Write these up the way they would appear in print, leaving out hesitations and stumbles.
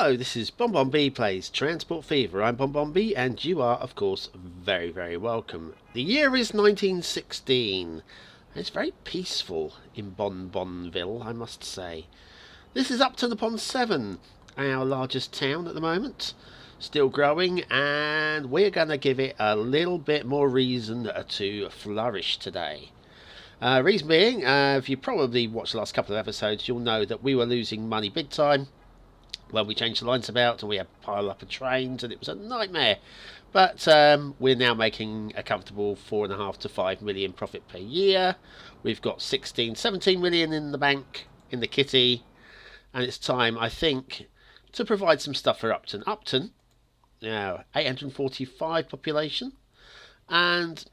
Hello, this is BonBonB Plays Transport Fever. I'm BonBonB and you are, of course, very, very welcome. The year is 1916. It's very peaceful in Bonbonville, I must say. This is Upton-Upon-Severn, our largest town at the moment. Still growing, and we're going to give it a little bit more reason to flourish today. Reason being, if you probably watched the last couple of episodes, you'll know that we were losing money big time. Well, we changed the lines about and we had a pile up of trains and it was a nightmare. But we're now making a comfortable 4.5 to 5 million profit per year. We've got 16, 17 million in the bank, in the kitty. And it's time, I think, to provide some stuff for Upton. Upton, now 845 population, and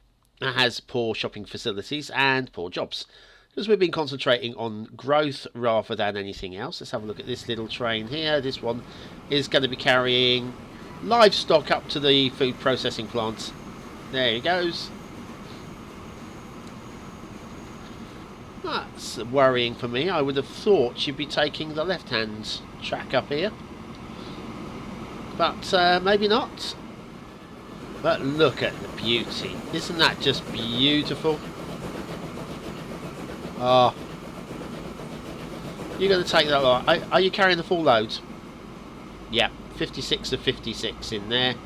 has poor shopping facilities and poor jobs. Because we've been concentrating on growth rather than anything else. Let's have a look at this little train here. This one is going to be carrying livestock up to the food processing plant. There he goes. That's worrying for me. I would have thought she'd be taking the left-hand track up here. But maybe not. But look at the beauty. Isn't that just beautiful? Oh, you're going to take that lot. Are you carrying the full load? Yeah, 56 of 56 in there.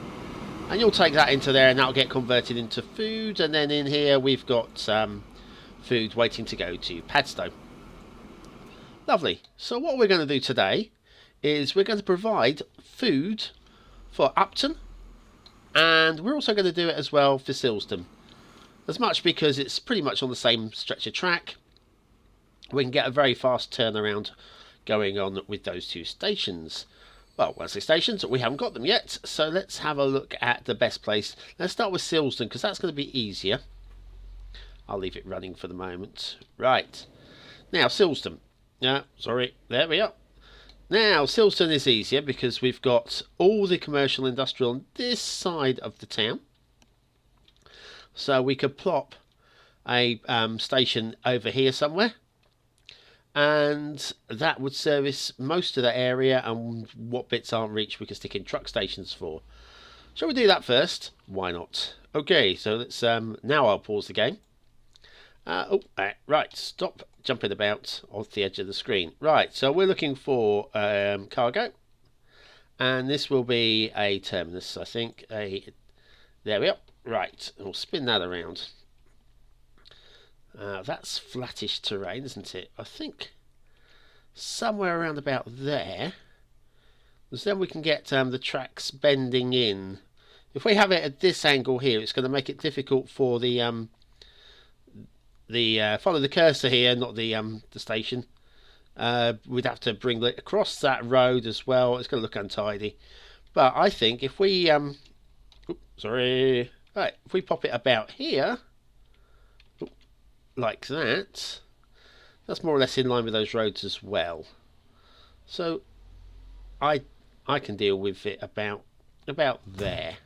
And you'll take that into there and that'll get converted into food. And then in here we've got food waiting to go to Padstow. Lovely. So what we're going to do today is we're going to provide food for Upton. And we're also going to do it as well for Silsden. As much because it's pretty much on the same stretch of track. We can get a very fast turnaround going on with those two stations. Well, when I say stations, we haven't got them yet. So let's have a look at the best place. Let's start with Silsden, because that's going to be easier. I'll leave it running for the moment. Right. Now, Silsden. Sorry. There we are. Now, Silsden is easier because we've got all the commercial industrial on this side of the town. So we could plop a station over here somewhere. And that would service most of that area, and what bits aren't reached we can stick in truck stations for. Shall we do that first? Why not? Okay, so let's now I'll pause the game. Right, stop jumping about off the edge of the screen. Right, so we're looking for cargo, and this will be a terminus, I think. There we are. Right, we'll spin that around. That's flattish terrain, isn't it? I think somewhere around about there. Because then we can get the tracks bending in. If we have it at this angle here, it's going to make it difficult for the follow the cursor here, not the station. We'd have to bring it across that road as well. It's going to look untidy. But I think if we right, if we pop it about here. Like that, that's more or less in line with those roads as well. So I can deal with it about there.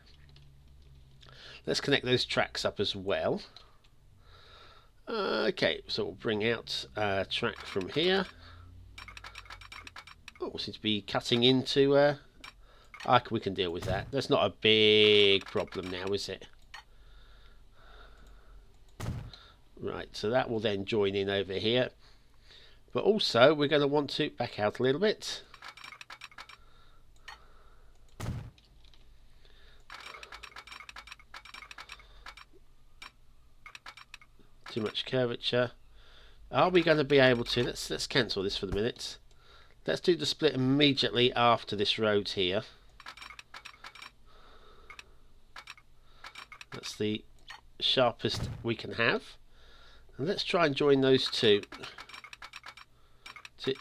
Let's connect those tracks up as well. Okay, so we'll bring out a track from here. Oh, we seem to be cutting into we can deal with that. That's not a big problem now, is it? Right, so that will then join in over here. But also, we're going to want to back out a little bit. Too much curvature. Are we going to be able to... Let's cancel this for the minute. Let's do the split immediately after this road here. That's the sharpest we can have. And let's try and join those two.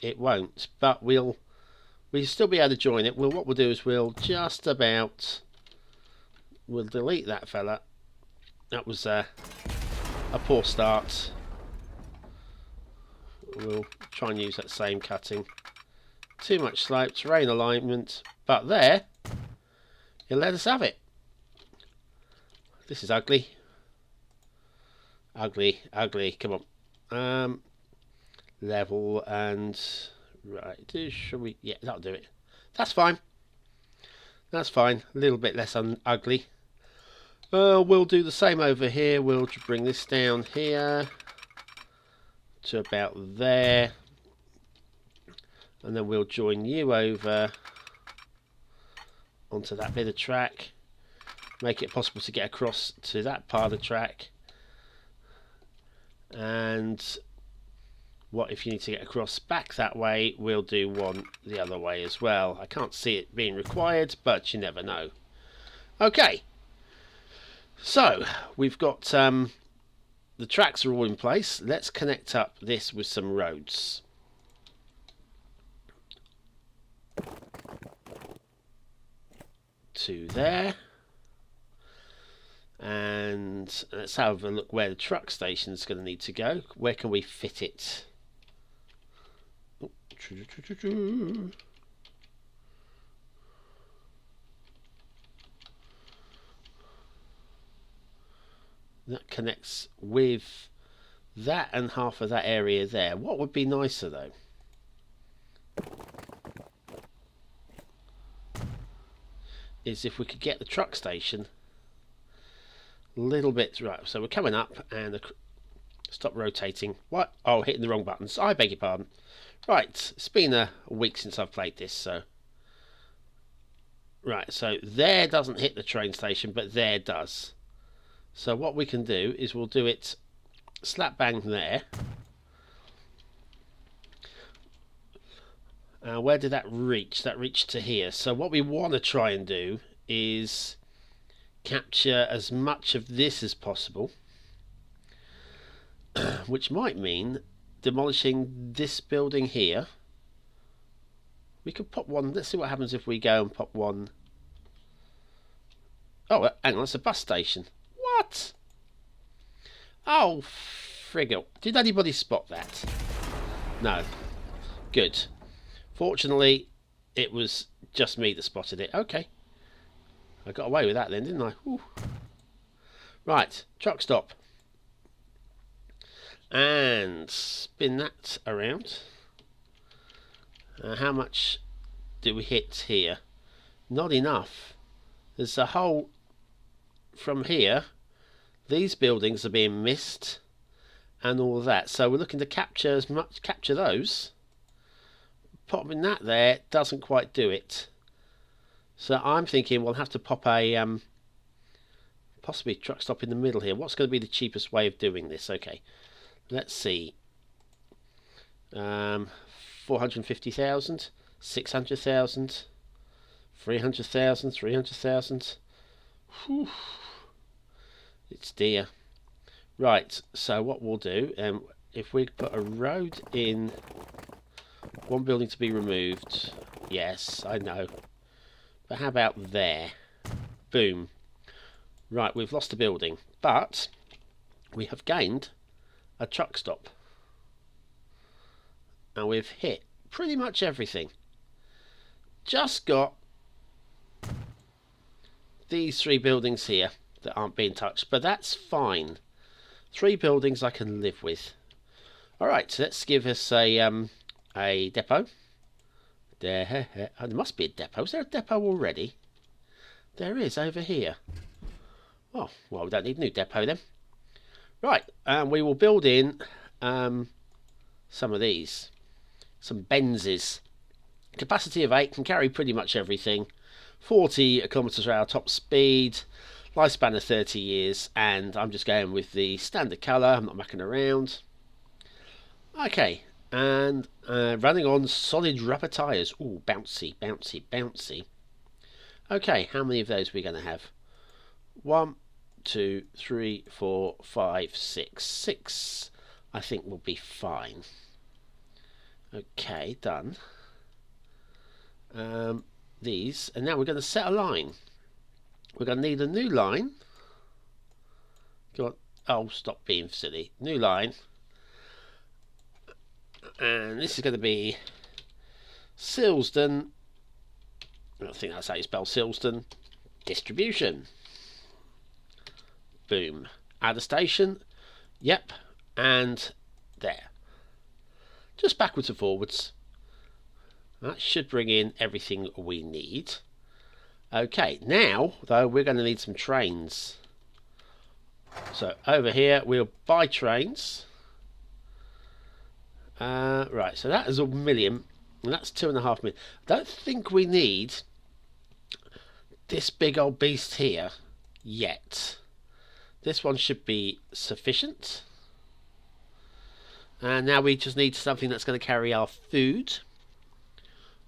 It won't, but we'll still be able to join it. What we'll do is we'll delete that fella. That was a poor start. We'll try and use that same cutting. Too much slope, terrain alignment, but there, he'll let us have it. This is ugly. Ugly, come on. Level and right, shall we? Yeah, that'll do it. That's fine. That's fine. A little bit less ugly. We'll do the same over here. We'll bring this down here to about there. And then we'll join you over onto that bit of track. Make it possible to get across to that part of the track. And what if you need to get across back that way, we'll do one the other way as well. I can't see it being required, but you never know. Okay, so we've got the tracks are all in place. Let's connect up this with some roads. To there. And let's have a look where the truck station is going to need to go. Where can we fit it? Oh, that connects with that and half of that area there. What would be nicer though? Is if we could get the truck station a little bit right. So we're coming up and stop rotating. What? Oh, hitting the wrong buttons. I beg your pardon. Right, it's been a week since I've played this, so right. So there doesn't hit the train station, but there does. So what we can do is we'll do it slap bang there. Where did that reach? That reached to here. So what we want to try and do is capture as much of this as possible, which might mean demolishing this building here. We could pop one. Let's see what happens if we go and pop one. Oh, hang on, it's a bus station. What? Oh, friggle. Did anybody spot that? No. Good. Fortunately, it was just me that spotted it. Okay. I got away with that then, didn't I? Whew. Right, truck stop. And spin that around. How much do we hit here? Not enough. There's a whole... From here, these buildings are being missed and all that. So we're looking to capture those. Popping that there doesn't quite do it. So I'm thinking we'll have to pop a possibly truck stop in the middle here. What's going to be the cheapest way of doing this? Okay, let's see. 450,000, 600,000, 300,000, 300,000. It's dear. Right, so what we'll do, if we put a road in, one building to be removed. Yes, I know. But how about there? Boom. Right, we've lost a building, but we have gained a truck stop. And we've hit pretty much everything. Just got these three buildings here that aren't being touched, but that's fine. 3 buildings I can live with. Alright, so let's give us a depot. There must be a depot. Is there a depot already? There is over here. Oh, well, we don't need a new depot then. Right, we will build in some of these. Some Benzes. Capacity of 8, can carry pretty much everything. 40 kilometers per hour top speed. Lifespan of 30 years. And I'm just going with the standard colour. I'm not mucking around. Okay, and running on solid rubber tyres. Ooh, bouncy, bouncy, bouncy. Okay, how many of those are we going to have? 1, 2, 3, 4, 5, 6. 6, I think, will be fine. Okay, done. These, and now we're going to set a line. We're going to need a new line. Go on. Oh, stop being silly. New line. And this is going to be Silsden. I think that's how you spell Silsden. Distribution. Boom. Add a station. Yep. And there. Just backwards and forwards. That should bring in everything we need. Okay, now, though, we're going to need some trains. So, over here, we'll buy trains. Right, so that is 1 million, and that's 2.5 million. I don't think we need this big old beast here yet. This one should be sufficient. And now we just need something that's going to carry our food,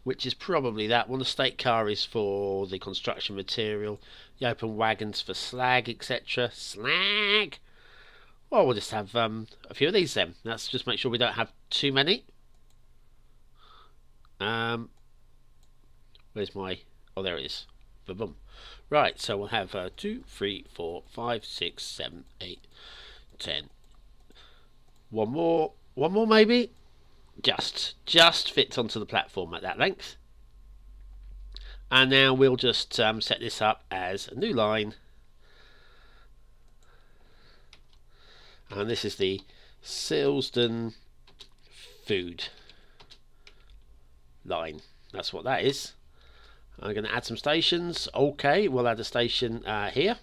which is probably that one. The state car is for the construction material, the open wagons for slag, etc. Slag! Well, we'll just have a few of these then. Let's just make sure we don't have too many. Where's my... Oh, there it is. Boom. Right, so we'll have 2, 3, 4, 5, 6, 7, 8, 10. One more maybe. Just fits onto the platform at that length. And now we'll just set this up as a new line. And this is the Silsden food line. That's what that is. I'm going to add some stations. Okay, we'll add a station here.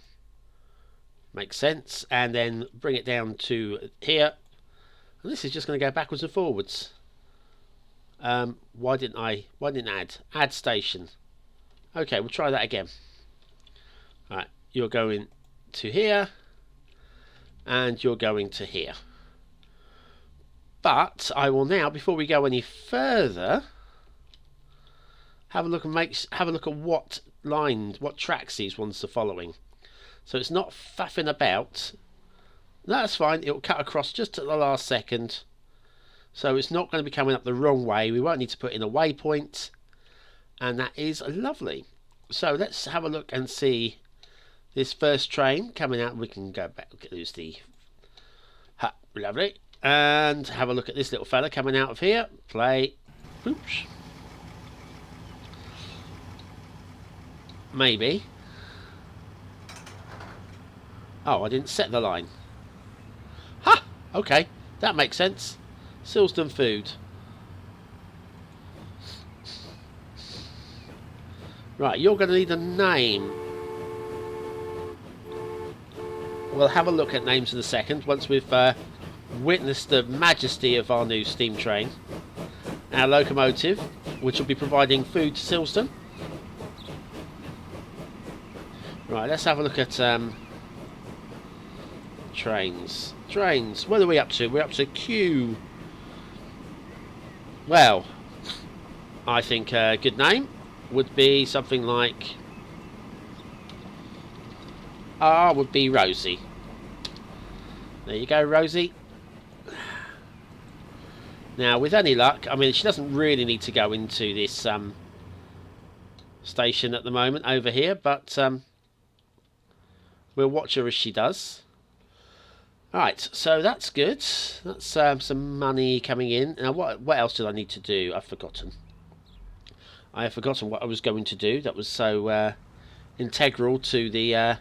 Makes sense. And then bring it down to here. And this is just going to go backwards and forwards. Why didn't add station? Okay, we'll try that again. Alright, you're going to here. And you're going to here. But I will now, before we go any further, have a look at what tracks these ones are following. So it's not faffing about. No, that's fine. It'll cut across just at the last second. So it's not going to be coming up the wrong way. We won't need to put in a waypoint. And that is lovely. So let's have a look and see this first train coming out. We can go back. Lose the... lovely. And have a look at this little fella coming out of here. Play. Oops. Maybe. Oh, I didn't set the line. Ha! Okay, that makes sense. Silsden food. Right, you're going to need a name. We'll have a look at names in a second once we've witnessed the majesty of our new steam train. Our locomotive, which will be providing food to Silsden. Right, let's have a look at trains. Trains, what are we up to? We're up to Q. Well, I think a good name would be something like... R would be Rosie. There you go, Rosie. Now, with any luck, I mean, she doesn't really need to go into this station at the moment over here, but we'll watch her as she does. Alright, so that's good. That's some money coming in. Now, what else did I need to do? I've forgotten. I have forgotten what I was going to do. That was so integral to the...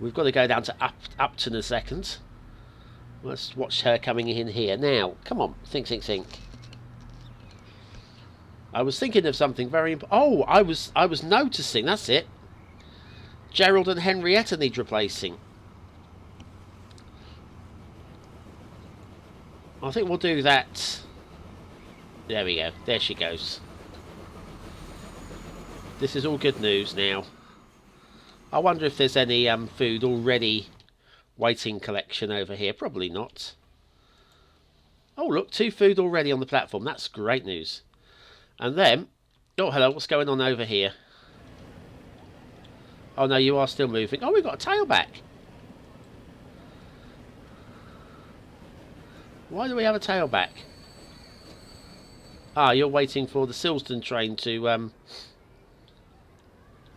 we've got to go down to Upton in a second. Let's watch her coming in here. Now, come on. Think. I was thinking of something very... Oh, I was noticing. That's it. Gerald and Henrietta need replacing. I think we'll do that. There we go. There she goes. This is all good news now. I wonder if there's any food already waiting collection over here. Probably not. Oh, look. 2 food already on the platform. That's great news. And then... Oh, hello. What's going on over here? Oh, no. You are still moving. Oh, we've got a tailback. Why do we have a tailback? Ah, you're waiting for the Silsden train to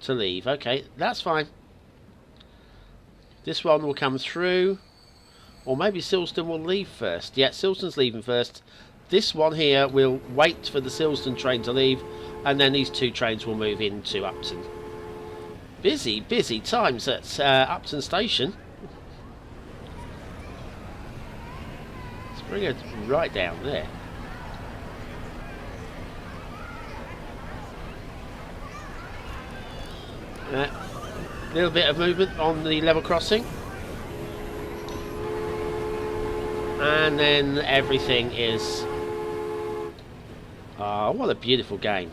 leave. Okay, that's fine. This one will come through. Or maybe Silsden will leave first. Yeah, Silsden's leaving first. This one here will wait for the Silsden train to leave. And then these 2 trains will move into Upton. Busy times at Upton Station. Let's bring it right down there. A little bit of movement on the level crossing. And then everything is... Ah, what a beautiful game.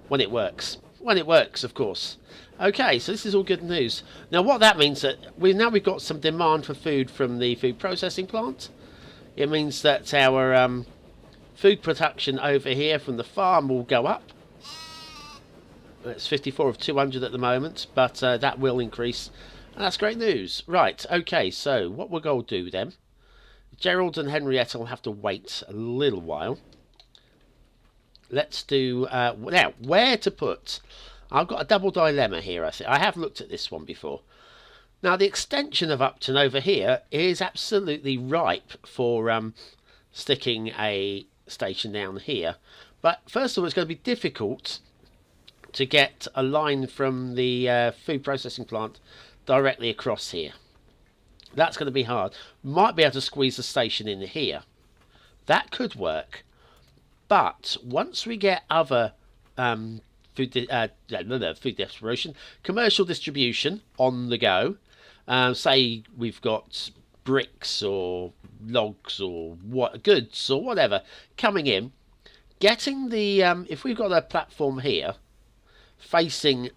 When it works. When it works, of course. Okay, so this is all good news. Now what that means that we've got some demand for food from the food processing plant. It means that our food production over here from the farm will go up. It's 54 of 200 at the moment, but that will increase. And that's great news. Right, okay, so what we're going to do then... Gerald and Henrietta will have to wait a little while. Let's do... now, where to put... I've got a double dilemma here, I think. I have looked at this one before. Now, the extension of Upton over here is absolutely ripe for sticking a station down here. But first of all, it's going to be difficult to get a line from the food processing plant directly across here. That's going to be hard. Might be able to squeeze the station in here. That could work. But once we get other food distribution, commercial distribution on the go, say we've got bricks or logs or goods or whatever coming in, getting the if we've got a platform here facing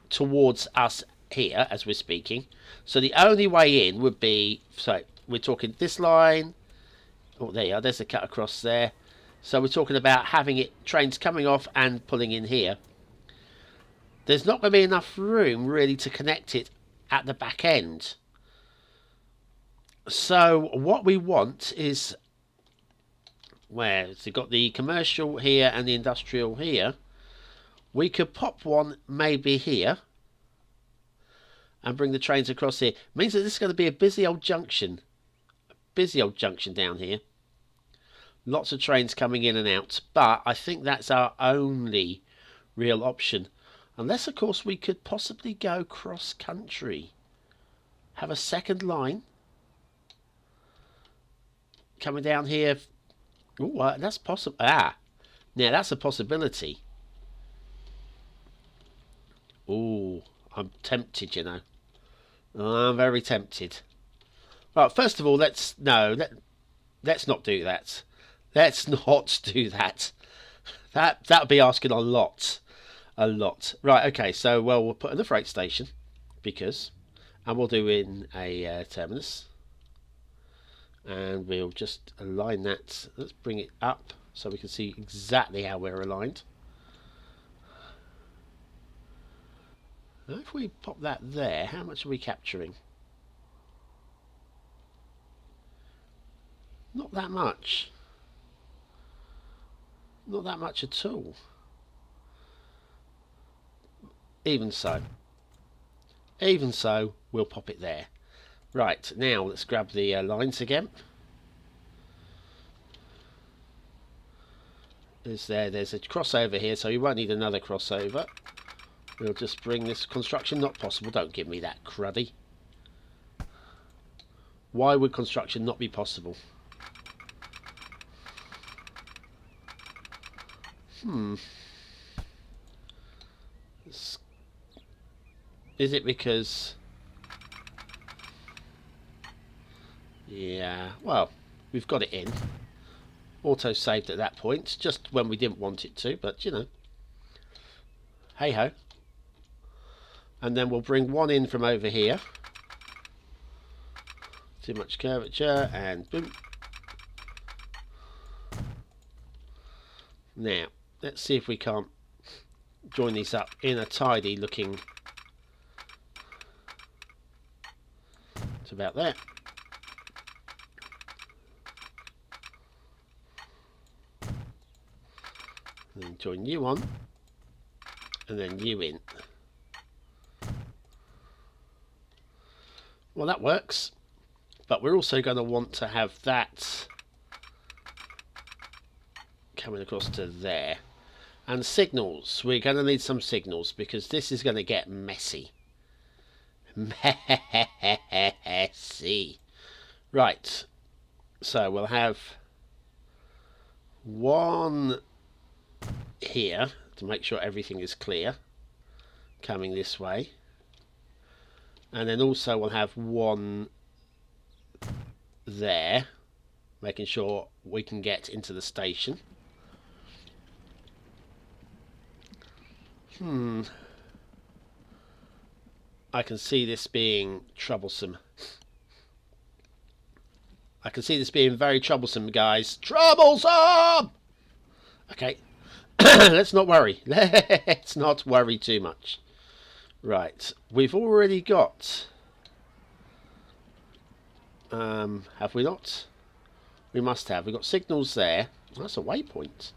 towards us here as we're speaking, so the only way in would be, so we're talking this line, oh there you are, there's a cut across there, so we're talking about having trains coming off and pulling in here. There's not going to be enough room really to connect it at the back end. So what we want is, where so you've got the commercial here and the industrial here, we could pop one maybe here and bring the trains across here. It means that this is going to be a busy old junction. A busy old junction down here. Lots of trains coming in and out. But I think that's our only real option. Unless, of course, we could possibly go cross-country. Have a second line. Coming down here. Ooh, that's possible. Ah, now that's a possibility. Ooh, I'm tempted, you know. I'm very tempted. Right, first of all, let's not do that. Let's not do that. That would be asking a lot. A lot. Right, okay, so, well, we'll put in the freight station, because, and we'll do in a terminus. And we'll just align that. Let's bring it up so we can see exactly how we're aligned. Now if we pop that there, how much are we capturing? Not that much. Not that much at all. Even so, we'll pop it there. Right, now let's grab the lines again. There's a crossover here, so you won't need another crossover. We'll just bring this construction, not possible, don't give me that cruddy. Why would construction not be possible? Is it because... Yeah, well, we've got it in. Auto saved at that point, just when we didn't want it to, but you know. Hey ho. And then we'll bring one in from over here. Too much curvature, and boom. Now, let's see if we can't join these up in a tidy looking... It's about there. And then join you on, and then you in. Well, that works, but we're also going to want to have that coming across to there. And signals, we're going to need some signals because this is going to get messy. Messy. Right, so we'll have one here to make sure everything is clear. coming this way. And then also we'll have one there, making sure we can get into the station. I can see this being troublesome. I can see this being very troublesome, guys. Troublesome! Okay. Let's not worry. Let's not worry too much. Right. We've already got... have we not? We must have. We've got signals there. That's a waypoint.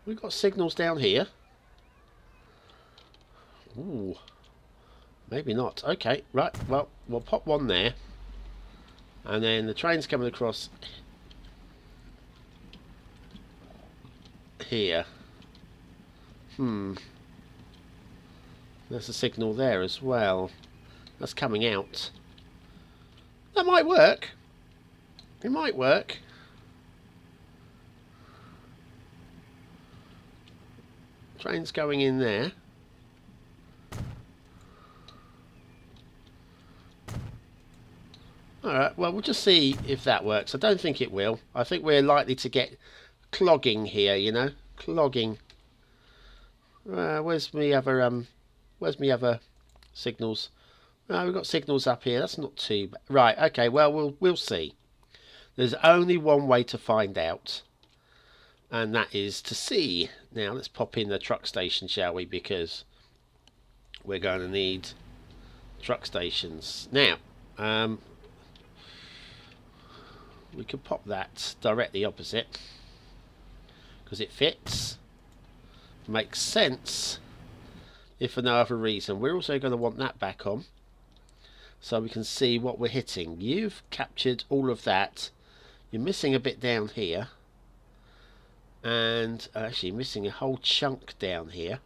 We've got signals down here. Ooh. Maybe not. Okay, right. Well, we'll pop one there. And then the train's coming across here. There's a signal there as well. That's coming out. That might work. It might work. Train's going in there. Alright, well, we'll just see if that works. I don't think it will. I think we're likely to get clogging here, you know. Clogging. Where's me other signals? We've got signals up here. That's not too bad. Right, okay, well, we'll see. There's only one way to find out. And that is to see. Now, let's pop in the truck station, shall we? Because we're going to need truck stations. Now, we could pop that directly opposite. Because it fits. Makes sense. If for no other reason. We're also going to want that back on. So we can see what we're hitting. You've captured all of that. You're missing a bit down here. And actually missing a whole chunk down here.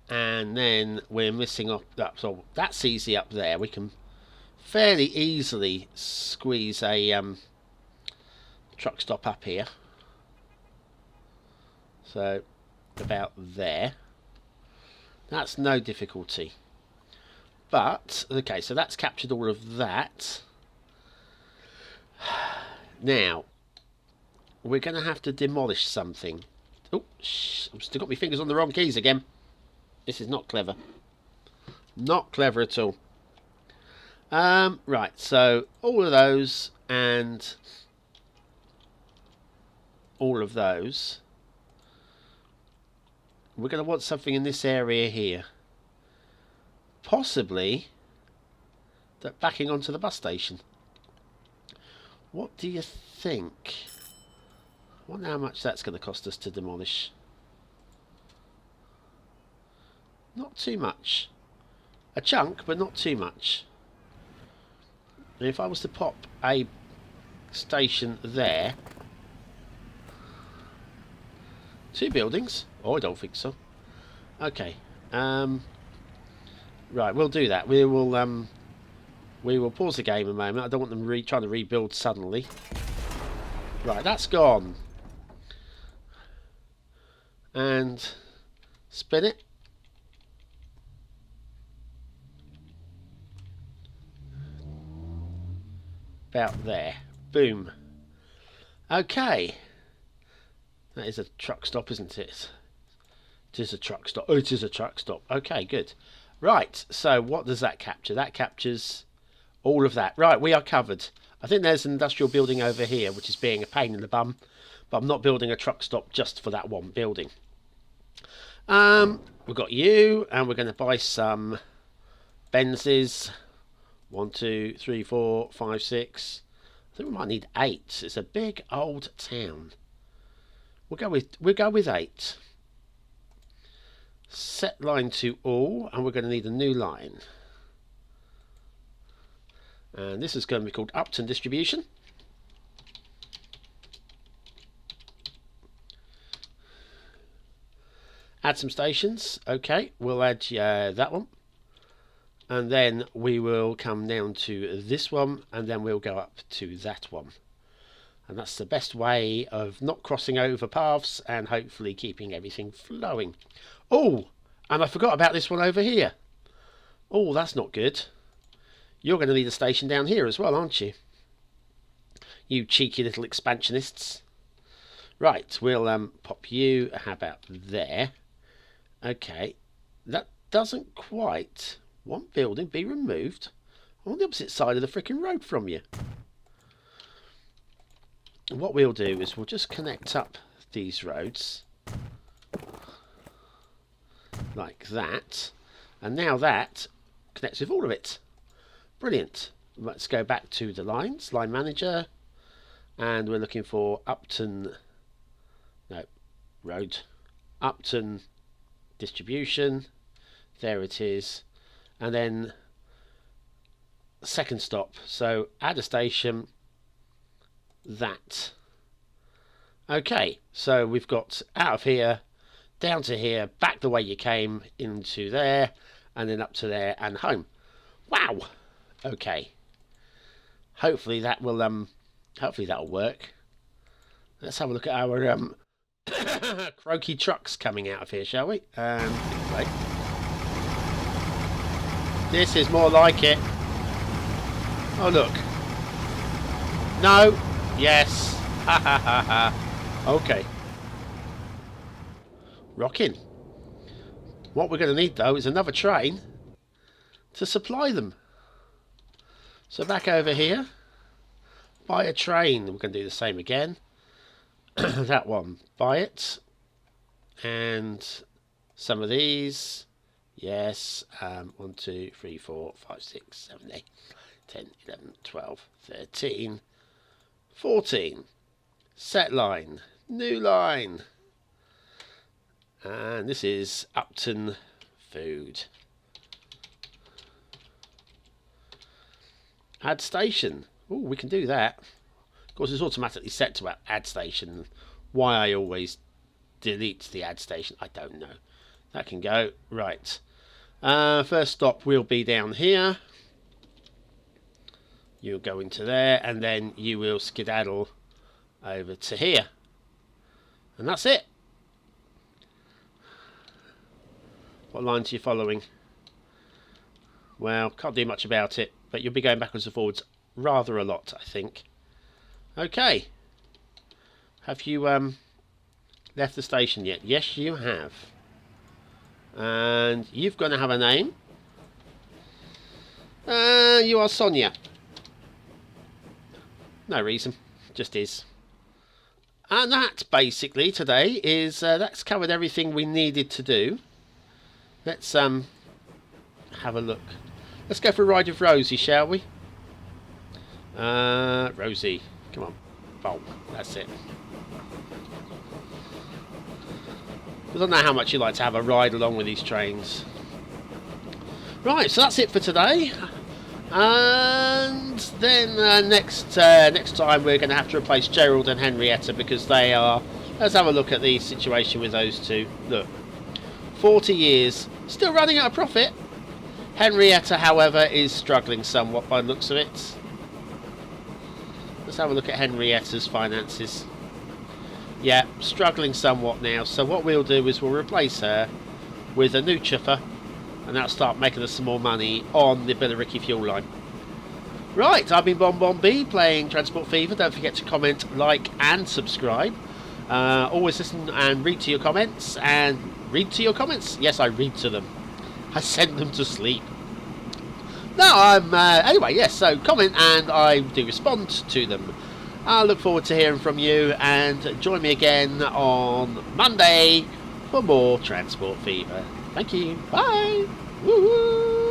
And then we're missing up that. So that's easy up there. We can fairly easily squeeze a truck stop up here. So about there. That's no difficulty. But okay, so that's captured all of that. Now we're going to have to demolish something. Oh, I've still got my fingers on the wrong keys again. This is not clever. Not clever at all. Right, so all of those and all of those. We're going to want something in this area here. Possibly that backing onto the bus station. What do you think? I wonder how much that's going to cost us to demolish. Not too much. A chunk, but not too much. And if I was to pop a station there... 2 buildings? Oh, I don't think so. Okay. Right, we'll do that. We will pause the game a moment. I don't want them trying to rebuild suddenly. Right, that's gone. And spin it. About there. Boom. Okay. That is a truck stop, isn't it? It is a truck stop. Oh, it is a truck stop. Okay, good. Right, so what does that capture? That captures all of that. Right, we are covered. I think there's an industrial building over here, which is being a pain in the bum. But I'm not building a truck stop just for that one building. We've got you, and we're going to buy some Benzes. 1, 2, 3, 4, 5, 6. I think we might need 8. It's a big old town. We'll go with 8. Set line to all, and we're going to need a new line. And this is going to be called Upton Distribution. Add some stations. Okay, we'll add that one. And then we will come down to this one, and then we'll go up to that one. And that's the best way of not crossing over paths and hopefully keeping everything flowing. Oh, and I forgot about this one over here. Oh, that's not good. You're going to need a station down here as well, aren't you? You cheeky little expansionists. Right, we'll pop you, how about there? Okay, that doesn't quite... One building be removed on the opposite side of the frickin' road from you. What we'll do is we'll just connect up these roads like that, and now that connects with all of it. Brilliant. Let's go back to the lines, line manager, and we're looking for road, Upton distribution. There it is, and then second stop. So add a station. That. Okay, so we've got out of here, down to here, back the way you came, into there, and then up to there and home. Wow. Okay. Hopefully that will hopefully that'll work. Let's have a look at our croaky trucks coming out of here, shall we? Right. This is more like it. Oh look. No. Yes. Ha ha ha ha. Okay. Rocking. What we're going to need though is another train to supply them. So back over here. Buy a train. We're going to do the same again. That one. Buy it. And some of these. Yes. 1, 2, 3, 4, 5, 6, 7, 8, 10, 11, 12, 13. 14. Set line. New line. And this is Upton Food. Add station. Oh, we can do that. Of course, it's automatically set to add station. Why I always delete the add station, I don't know. That can go. Right. First stop will be down here. You'll go into there, and then you will skedaddle over to here. And that's it. What lines are you following? Well, can't do much about it, but you'll be going backwards and forwards rather a lot, I think. Okay. Have you left the station yet? Yes, you have. And you've got to have a name. You are Sonia. No reason, just is. And that basically today is that's covered everything we needed to do. Let's have a look. Let's go for a ride with Rosie, shall we? Rosie, come on. Oh, that's it. I don't know how much you like to have a ride along with these trains. Right, so that's it for today. And then next time we're going to have to replace Gerald and Henrietta because they are... Let's have a look at the situation with those two. Look, 40 years, still running at a profit. Henrietta, however, is struggling somewhat by the looks of it. Let's have a look at Henrietta's finances. Yeah, struggling somewhat now. So what we'll do is we'll replace her with a new chuffer, and that'll start making us some more money on the Billericay fuel line. Right, I've been BonBonB playing Transport Fever. Don't forget to comment, like and subscribe. Always listen and read to your comments. And read to your comments. Yes, I read to them. I send them to sleep. No, anyway, yes, so comment and I do respond to them. I look forward to hearing from you, and join me again on Monday for more Transport Fever. Thank you. Bye. Woo-hoo.